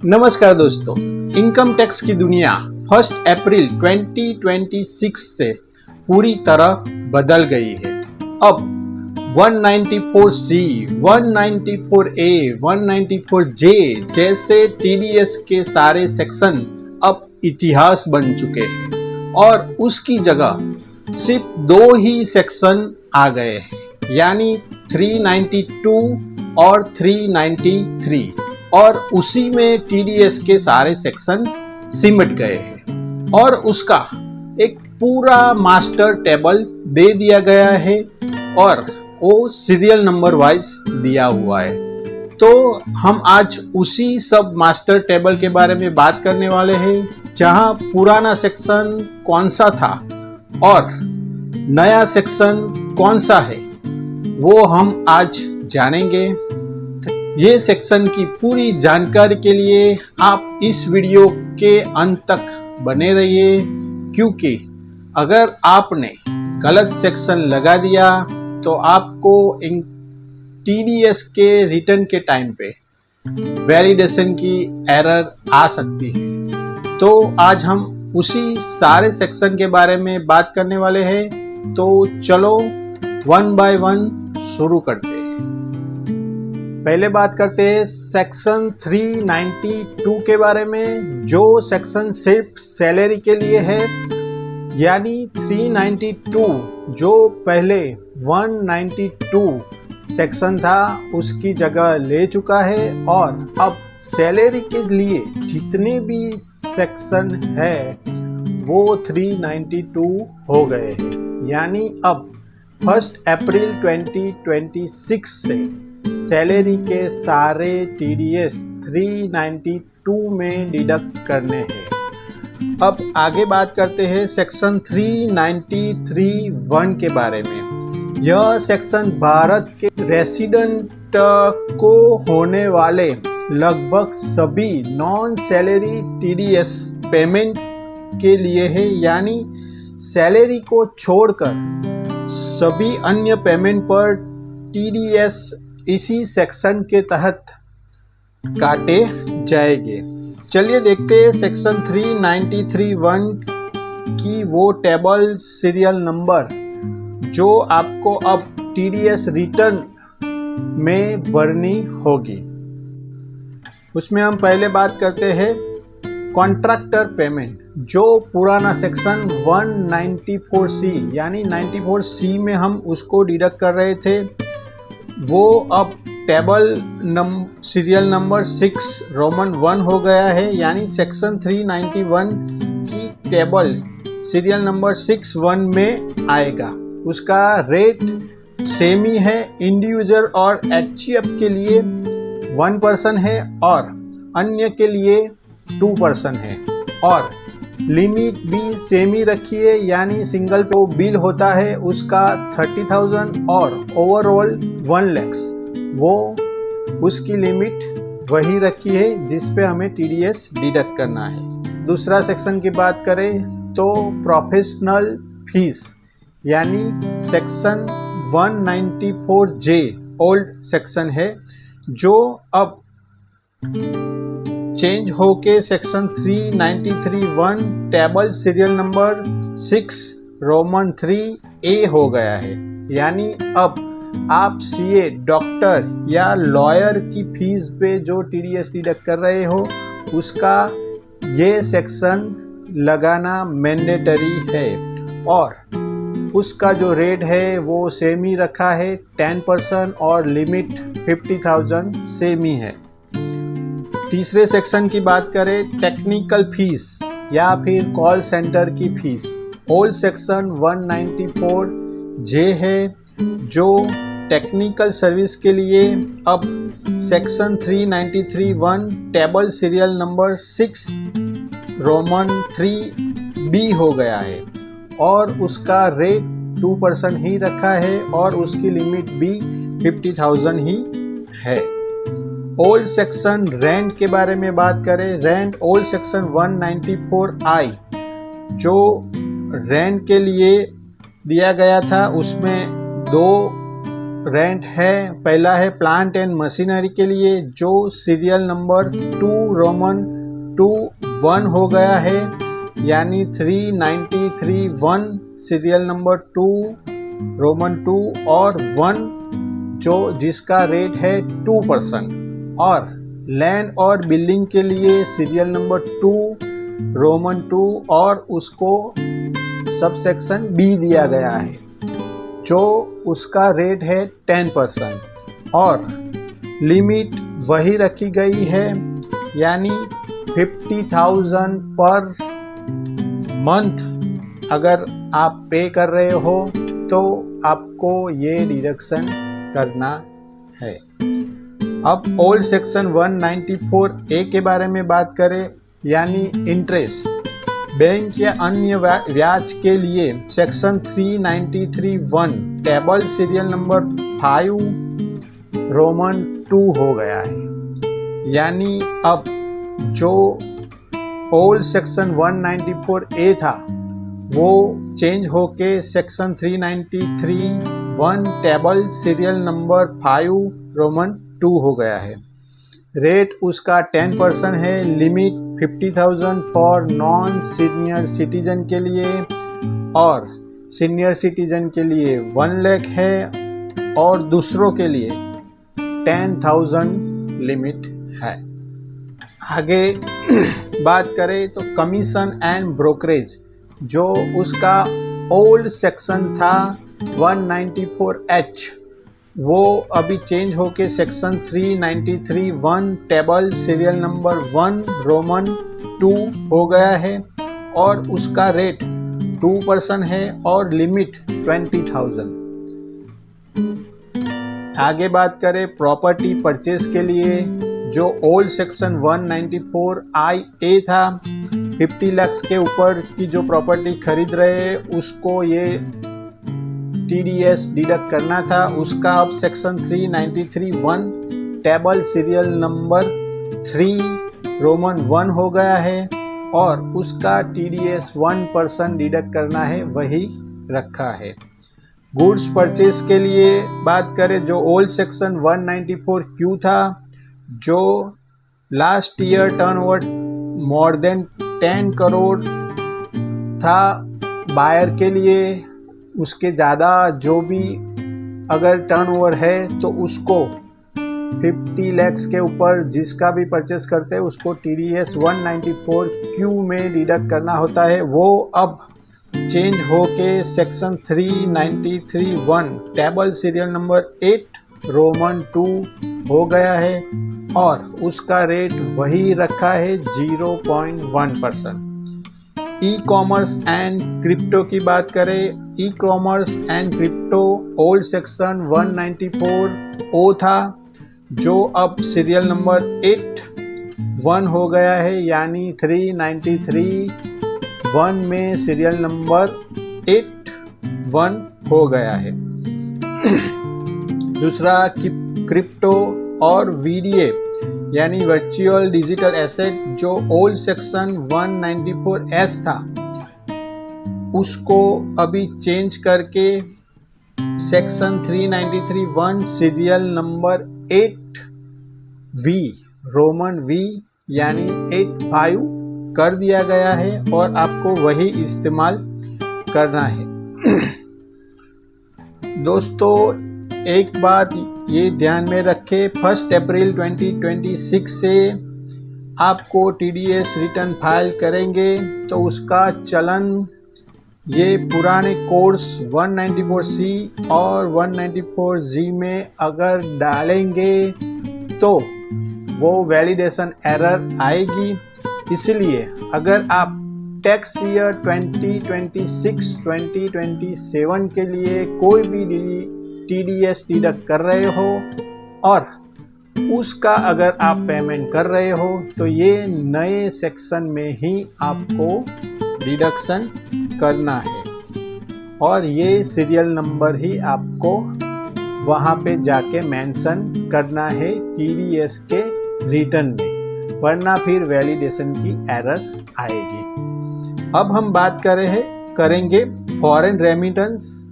नमस्कार दोस्तों, income tax की दुनिया 1 अप्रैल 2026 से पूरी तरह बदल गई है। अब 194C, 194A, 194J जैसे टीडीएस के सारे सेक्शन अब इतिहास बन चुके हैं और उसकी जगह सिर्फ 2 ही सेक्शन आ गए हैं, यानी 392 और 393, और उसी में टीडीएस के सारे सेक्शन सिमट गए हैं और उसका एक पूरा मास्टर टेबल दे दिया गया है और वो सीरियल नंबर वाइज दिया हुआ है। तो हम आज उसी सब मास्टर टेबल के बारे में बात करने वाले हैं, जहां पुराना सेक्शन कौन सा था और नया सेक्शन कौन सा है, वो हम आज जानेंगे। ये सेक्शन की पूरी जानकारी के लिए आप इस वीडियो के अंत तक बने रहिए, क्योंकि अगर आपने गलत सेक्शन लगा दिया तो आपको इन टीडीएस के रिटर्न के टाइम पे वैलिडेशन की एरर आ सकती है। तो आज हम उसी सारे सेक्शन के बारे में बात करने वाले हैं, तो चलो 1 बाय 1 शुरू करते हैं। पहले बात करते हैं सेक्शन 392 के बारे में, जो सेक्शन सिर्फ सैलरी के लिए है, यानी 392 जो पहले 192 सेक्शन था उसकी जगह ले चुका है और अब सैलरी के लिए जितने भी सेक्शन है वो 392 हो गए हैं। यानी अब 1 अप्रैल 2026 से सैलरी के सारे टीडीएस 392 में डिडक्ट करने हैं। अब आगे बात करते हैं सेक्शन 393(1) के बारे में। यह सेक्शन भारत के रेसिडेंट को होने वाले लगभग सभी नॉन सैलरी टीडीएस पेमेंट के लिए है, यानी सैलरी को छोड़कर सभी अन्य पेमेंट पर टीडीएस इसी सेक्शन के तहत काटे जाएंगे। चलिए देखते हैं सेक्शन 393(1) की वो टेबल सीरियल नंबर जो आपको अब टीडीएस रिटर्न में भरनी होगी। उसमें हम पहले बात करते हैं कॉन्ट्रैक्टर पेमेंट, जो पुराना सेक्शन 194C यानी 94C में हम उसको डिडक्ट कर रहे थे, वो अब टेबल सीरियल नंबर 6 रोमन 1 हो गया है, यानी सेक्शन 391 की टेबल सीरियल नंबर 61 में आएगा। उसका रेट सेम ही है, इंडिविजुअल और एचजीएफ के लिए 1% है और अन्य के लिए 2% है, और लिमिट भी सेम ही रखी है, यानी सिंगल पे बिल होता है उसका 30,000 और ओवरऑल 1 लाख, वो उसकी लिमिट वही रखी है जिस पे हमें टीडीएस डिडक्ट करना है। दूसरा सेक्शन की बात करें तो प्रोफेशनल फीस, यानी सेक्शन 194J ओल्ड सेक्शन है, जो अब चेंज होके section 393(1) table serial number 6 Roman 3A हो गया है। यानी अब आप सीए, डॉक्टर या लॉयर की फीस पे जो टीडीएस डिडक्ट कर रहे हो उसका ये सेक्शन लगाना मैंडेटरी है, और उसका जो रेट है वो सेम ही रखा है, 10% और लिमिट 50,000 सेम ही है। तीसरे सेक्शन की बात करें टेक्निकल फीस या फिर कॉल सेंटर की फीस, ओल्ड सेक्शन 194J है, जो टेक्निकल सर्विस के लिए अब section 393(1) table serial number 6 Roman 3B हो गया है और उसका रेट 2% ही रखा है और उसकी लिमिट भी 50,000 ही है। ओल्ड सेक्शन रेंट के बारे में बात करें, रेंट ओल्ड सेक्शन 194I जो रेंट के लिए दिया गया था उसमें 2 रेंट है, पहला है प्लांट एंड मशीनरी के लिए जो सीरियल नंबर 2 रोमन 2 1 हो गया है, यानी 393 सीरियल नंबर 2 रोमन 2 और 1 जो जिसका रेट है 2%। और लैंड और बिल्डिंग के लिए सीरियल नंबर 2 रोमन 2 और उसको सबसेक्शन बी दिया गया है जो उसका रेट है 10% और लिमिट वही रखी गई है, यानी 50,000 पर मंथ अगर आप पे कर रहे हो तो आपको ये डिडक्शन करना है। अब ओल्ड सेक्शन 194A के बारे में बात करें, यानी इंटरेस्ट बैंक या अन्य ब्याज के लिए section 393(1) table serial number 5 Roman 2 हो गया है, यानी अब जो ओल्ड सेक्शन 194A था वो चेंज होके section 393(1) table serial number 5 Roman 2 हो गया है। रेट उसका 10% है, limit 50,000 for non senior citizen के लिए और सीनियर सिटीजन के लिए 1 लाख है और दूसरों के लिए 10,000 लिमिट है। आगे बात करें तो कमीशन एंड ब्रोकरेज जो उसका ओल्ड सेक्शन था 194H वो अभी चेंज होके section 393(1) table serial number 1 Roman 2 हो गया है और उसका रेट 2% है और लिमिट 20,000। आगे बात करें प्रॉपर्टी परचेज के लिए जो ओल्ड सेक्शन 194IA था, 50 लाख के ऊपर की जो प्रॉपर्टी खरीद रहे हैं उसको ये TDS डिडक्ट करना था, उसका अब section 393(1) table serial number 3 Roman 1 हो गया है और उसका TDS 1% डिडक्ट करना है, वही रखा है। गुड्स परचेज के लिए बात करें जो ओल्ड सेक्शन 194Q था जो last year turnover more than 10 crore था बायर के लिए, उसके ज़्यादा जो भी अगर टर्नओवर है तो उसको 50 लाख के ऊपर जिसका भी परचेस करते हैं उसको TDS 194Q में डिडक्ट करना होता है। वो अब चेंज होके section 393(1) table serial number 8 Roman 2 हो गया है और उसका रेट वही रखा है 0.1%। ई कॉमर्स एंड क्रिप्टो की बात करें, e commerce and crypto old section 194O था जो अब सीरियल नंबर 8(1) हो गया है, यानी 393(1) में सीरियल नंबर 8(1) हो गया है। दूसरा क्रिप्टो और VDA यानी वर्चुअल डिजिटल एसेट जो ओल्ड सेक्शन 194S था उसको अभी चेंज करके section 393(1) serial number 8V Roman V यानी 85 कर दिया गया है और आपको वही इस्तेमाल करना है। दोस्तों एक बात ये ध्यान में रखें, 1 अप्रैल 2026 से आपको TDS रिटर्न फाइल करेंगे तो उसका चलन ये पुराने कोर्स 194C और 194G में अगर डालेंगे तो वो वैलिडेशन एरर आएगी। इसलिए अगर आप टैक्स ईयर 2026-2027 के लिए कोई भी TDS डिडक्ट कर रहे हो और उसका अगर आप पेमेंट कर रहे हो तो ये नए सेक्शन में ही आपको डिडक्शन करना है और ये सीरियल नंबर ही आपको वहाँ पे जाके मेंशन करना है TDS के रिटर्न में, वरना फिर वैलिडेशन की एरर आएगी। अब हम बात करेंगे फॉरेन रेमिटेंस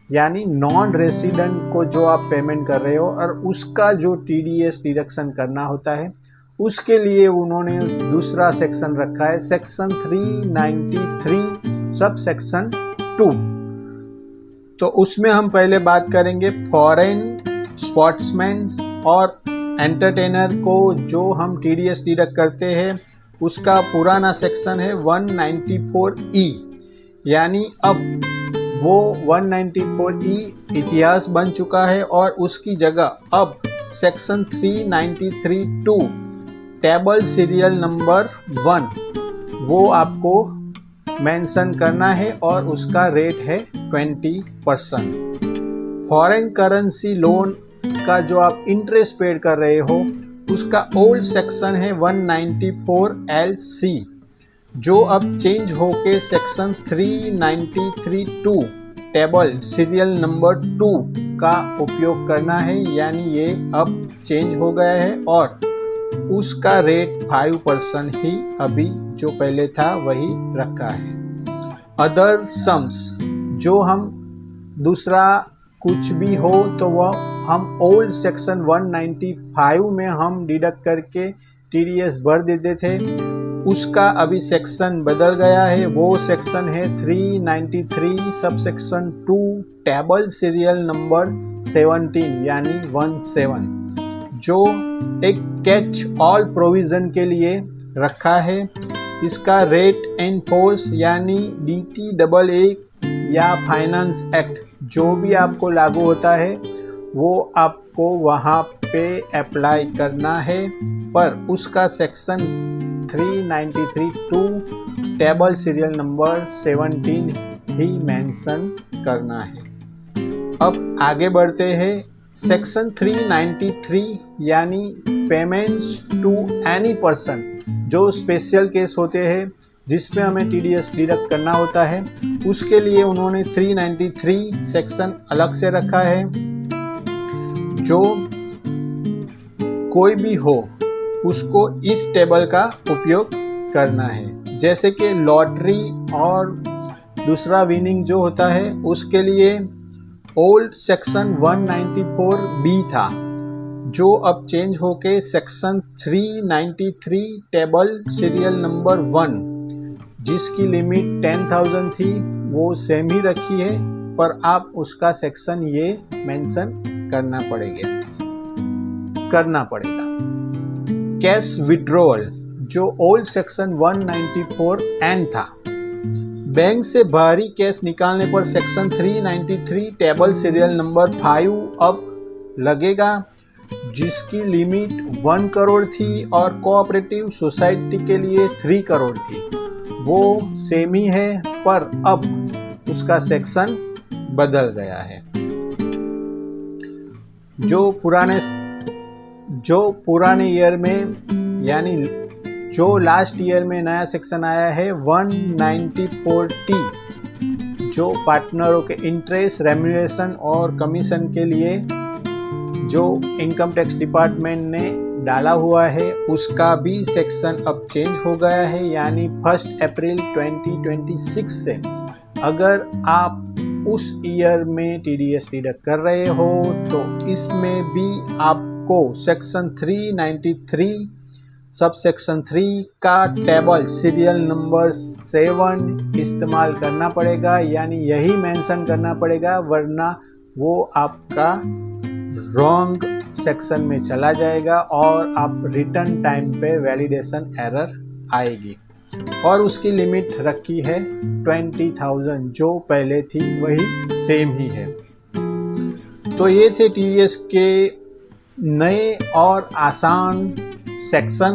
यानी नॉन रेसिडेंट को जो आप पेमेंट कर रहे हो और उसका जो TDS डिडक्शन करना होता है, उसके लिए उन्होंने दूसरा सेक्शन रखा है, सेक्शन 393 सब सेक्शन 2। तो उसमें हम पहले बात करेंगे फॉरेन स्पोर्ट्समैन और एंटरटेनर को जो हम TDS डिडक्ट करते हैं, उसका पुराना सेक्शन है 194E, यानी अब वो 194E इतिहास बन चुका है और उसकी जगह अब सेक्शन 393(2) टेबल सीरियल नंबर 1 वो आपको मेंशन करना है और उसका रेट है 20%। फॉरेन करेंसी लोन का जो आप इंटरेस्ट पेड कर रहे हो, उसका ओल्ड सेक्शन है 194LC, जो अब चेंज होके सेक्शन 393(2) टेबल सीरियल नंबर 2 का उपयोग करना है, यानी ये अब चेंज हो गया है और उसका रेट 5% ही अभी जो पहले था वही रखा है। अदर सम्स जो हम दूसरा कुछ भी हो तो वह हम ओल्ड सेक्शन 195 में हम डिडक्ट करके TDS भर देते थे, उसका अभी सेक्शन बदल गया है। वो सेक्शन है 393 sub section 2 table serial number 17 यानी 17, जो एक कैच ऑल प्रोविज़न के लिए रखा है। इसका रेट एंड फोर्स यानी DTAA या फाइनेंस एक्ट जो भी आपको लागू होता है वो आपको वहाँ पे अप्लाई करना है, पर उसका सेक्शन 393(2) टेबल सीरियल नंबर 17 ही मेंशन करना है। अब आगे बढ़ते हैं। सेक्शन 393 यानी पेमेंट्स टू एनी पर्सन, जो स्पेशल केस होते हैं जिसमें हमें TDS डिडक्ट करना होता है, उसके लिए उन्होंने 393 सेक्शन अलग से रखा है। जो कोई भी हो उसको इस टेबल का उपयोग करना है, जैसे कि लॉटरी और दूसरा विनिंग जो होता है उसके लिए ओल्ड सेक्शन 194B था, जो अब चेंज होके सेक्शन 393 टेबल सीरियल नंबर 1 जिसकी लिमिट 10,000 थी वो सेम ही रखी है, पर आप उसका सेक्शन ये मेंशन करना पड़ेगा। कैश विड्रॉल जो ओल्ड सेक्शन 194N था, बैंक से बाहरी कैश निकालने पर सेक्शन 393 टेबल सीरियल नंबर 5 अब लगेगा, जिसकी लिमिट 1 करोड़ थी और कोऑपरेटिव सोसाइटी के लिए 3 करोड़ थी। वो सेम ही है, पर अब उसका सेक्शन बदल गया है। जो पुराने ईयर में यानी जो लास्ट ईयर में नया सेक्शन आया है 194T, जो पार्टनरों के इंटरेस्ट, रेम्यूनरेशन और कमीशन के लिए जो इनकम टैक्स डिपार्टमेंट ने डाला हुआ है, उसका भी सेक्शन अब चेंज हो गया है, यानी 1 अप्रैल 2026 से अगर आप उस ईयर में TDS डिडक्ट कर रहे हो तो इसमें भी आपको सेक्शन 393 सब सेक्शन 3 का टेबल सीरियल नंबर 7 इस्तेमाल करना पड़ेगा, यानी यही मेंशन करना पड़ेगा, वरना वो आपका रॉन्ग सेक्शन में चला जाएगा और आप रिटर्न टाइम पे वैलिडेशन एरर आएगी। और उसकी लिमिट रखी है 20,000, जो पहले थी वही सेम ही है। तो ये थे TDS के नए और आसान सेक्शन।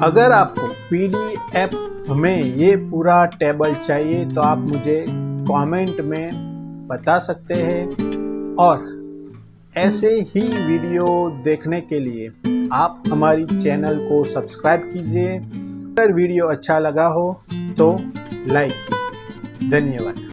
अगर आपको PDF में ये पूरा टेबल चाहिए तो आप मुझे कमेंट में बता सकते हैं, और ऐसे ही वीडियो देखने के लिए आप हमारी चैनल को सब्सक्राइब कीजिए। अगर वीडियो अच्छा लगा हो तो लाइक कीजिए। धन्यवाद।